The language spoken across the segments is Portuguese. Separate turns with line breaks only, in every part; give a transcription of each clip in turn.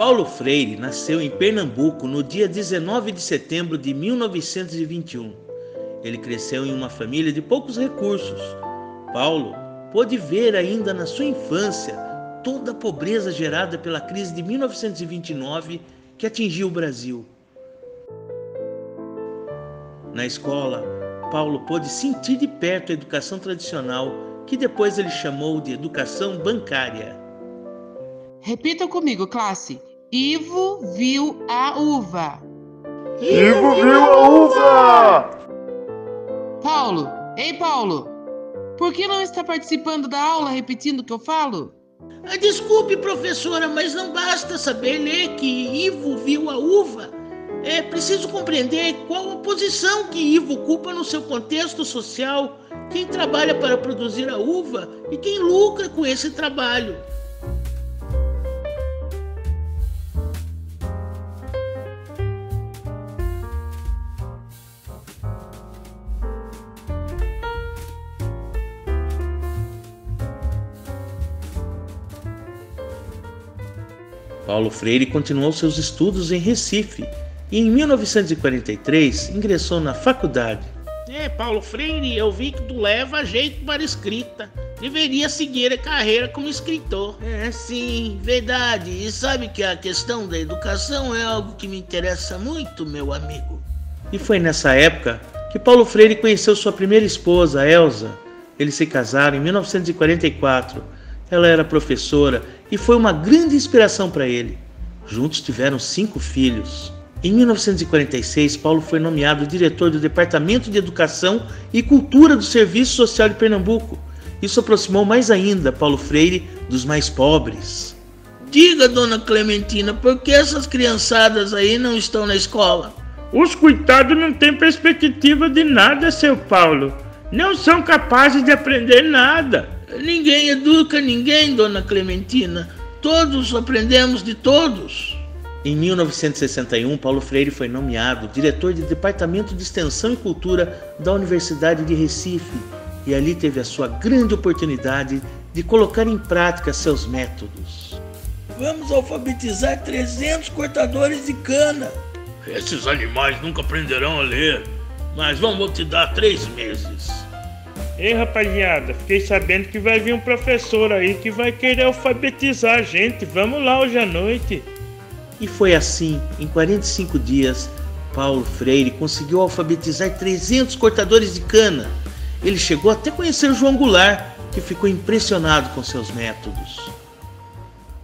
Paulo Freire nasceu em Pernambuco no dia 19 de setembro de 1921. Ele cresceu em uma família de poucos recursos. Paulo pôde ver ainda na sua infância toda a pobreza gerada pela crise de 1929 que atingiu o Brasil. Na escola, Paulo pôde sentir de perto a educação tradicional, que depois ele chamou de educação bancária.
Repita comigo, classe. Ivo viu a uva.
Ivo viu a uva!
Paulo, ei Paulo, por que não está participando da aula repetindo o que eu falo?
Desculpe, professora, mas não basta saber ler que Ivo viu a uva. É preciso compreender qual a posição que Ivo ocupa no seu contexto social, quem trabalha para produzir a uva e quem lucra com esse trabalho. Paulo Freire continuou seus estudos em Recife e em 1943 ingressou na faculdade. Paulo Freire, eu vi que tu leva jeito para escrita. Deveria seguir a carreira como escritor. Sim, verdade. E sabe que a questão da educação é algo que me interessa muito, meu amigo. E foi nessa época que Paulo Freire conheceu sua primeira esposa, Elza. Eles se casaram em 1944. Ela era professora e foi uma grande inspiração para ele. Juntos tiveram 5 filhos. Em 1946, Paulo foi nomeado diretor do Departamento de Educação e Cultura do Serviço Social de Pernambuco. Isso aproximou mais ainda Paulo Freire dos mais pobres. Diga, dona Clementina, por que essas criançadas aí não estão na escola?
Os coitados não têm perspectiva de nada, seu Paulo. Não são capazes de aprender nada.
Ninguém educa ninguém, dona Clementina. Todos aprendemos de todos. Em 1961, Paulo Freire foi nomeado diretor de Departamento de Extensão e Cultura da Universidade de Recife e ali teve a sua grande oportunidade de colocar em prática seus métodos. Vamos alfabetizar 300 cortadores de cana.
Esses animais nunca aprenderão a ler, mas vamos te dar 3 meses.
Ei, rapaziada, fiquei sabendo que vai vir um professor aí que vai querer alfabetizar a gente. Vamos lá hoje à noite.
E foi assim, em 45 dias, Paulo Freire conseguiu alfabetizar 300 cortadores de cana. Ele chegou até conhecer João Goulart, que ficou impressionado com seus métodos.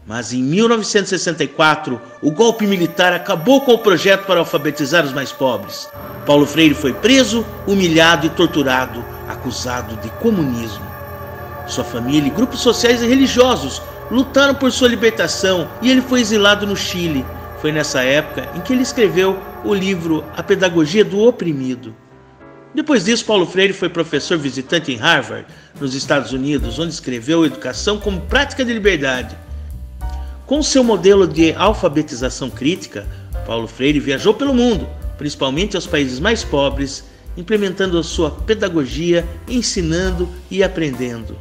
Mas em 1964, o golpe militar acabou com o projeto para alfabetizar os mais pobres. Paulo Freire foi preso, humilhado e torturado, acusado de comunismo. Sua família e grupos sociais e religiosos lutaram por sua libertação e ele foi exilado no Chile. Foi nessa época em que ele escreveu o livro A Pedagogia do Oprimido. Depois disso, Paulo Freire foi professor visitante em Harvard, nos Estados Unidos, onde escreveu Educação como Prática de Liberdade. Com seu modelo de alfabetização crítica, Paulo Freire viajou pelo mundo, principalmente aos países mais pobres, implementando a sua pedagogia, ensinando e aprendendo.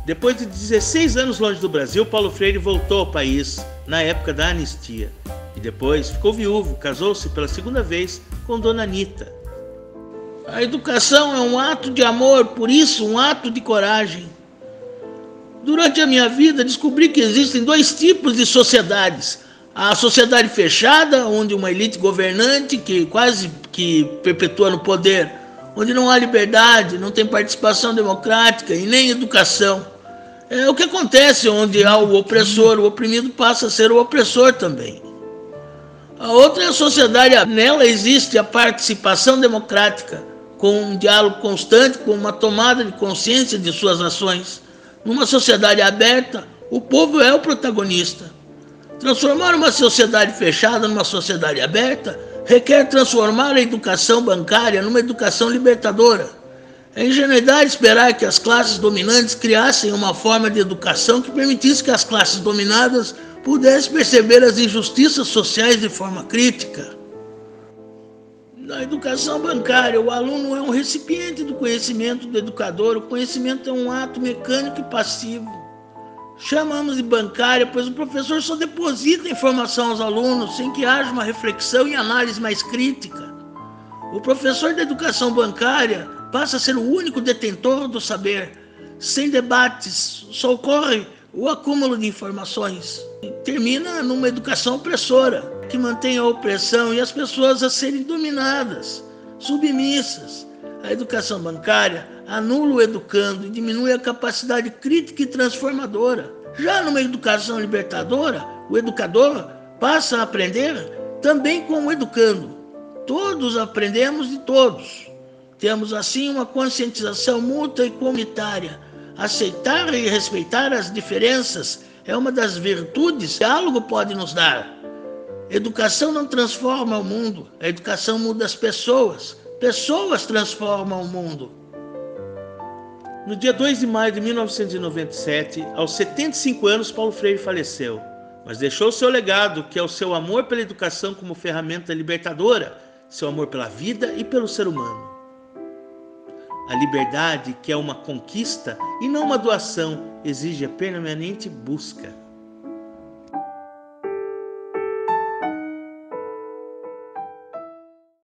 Depois de 16 anos longe do Brasil, Paulo Freire voltou ao país na época da anistia. E depois ficou viúvo, casou-se pela 2ª vez com Dona Anita. A educação é um ato de amor, por isso um ato de coragem. Durante a minha vida descobri que existem 2 tipos de sociedades. A sociedade fechada, onde uma elite governante que quase que perpetua no poder, onde não há liberdade, não tem participação democrática e nem educação. É o que acontece onde há o opressor, o oprimido passa a ser o opressor também. A outra é a sociedade, nela existe a participação democrática, com um diálogo constante, com uma tomada de consciência de suas ações. Numa sociedade aberta, o povo é o protagonista. Transformar uma sociedade fechada numa sociedade aberta requer transformar a educação bancária numa educação libertadora. É ingenuidade esperar que as classes dominantes criassem uma forma de educação que permitisse que as classes dominadas pudessem perceber as injustiças sociais de forma crítica. Na educação bancária, o aluno é um recipiente do conhecimento do educador. O conhecimento é um ato mecânico e passivo. Chamamos de bancária, pois o professor só deposita informação aos alunos sem que haja uma reflexão e análise mais crítica. O professor da educação bancária passa a ser o único detentor do saber. Sem debates, só ocorre o acúmulo de informações. Termina numa educação opressora, que mantém a opressão e as pessoas a serem dominadas, submissas. A educação bancária anula o educando e diminui a capacidade crítica e transformadora. Já numa educação libertadora, o educador passa a aprender também com o educando. Todos aprendemos de todos. Temos assim uma conscientização mútua e comunitária. Aceitar e respeitar as diferenças é uma das virtudes que o diálogo pode nos dar. Educação não transforma o mundo, a educação muda as pessoas. Pessoas transformam o mundo.
No dia 2 de maio de 1997, aos 75 anos, Paulo Freire faleceu, mas deixou seu legado, que é o seu amor pela educação como ferramenta libertadora, seu amor pela vida e pelo ser humano. A liberdade, que é uma conquista e não uma doação, exige a permanente busca.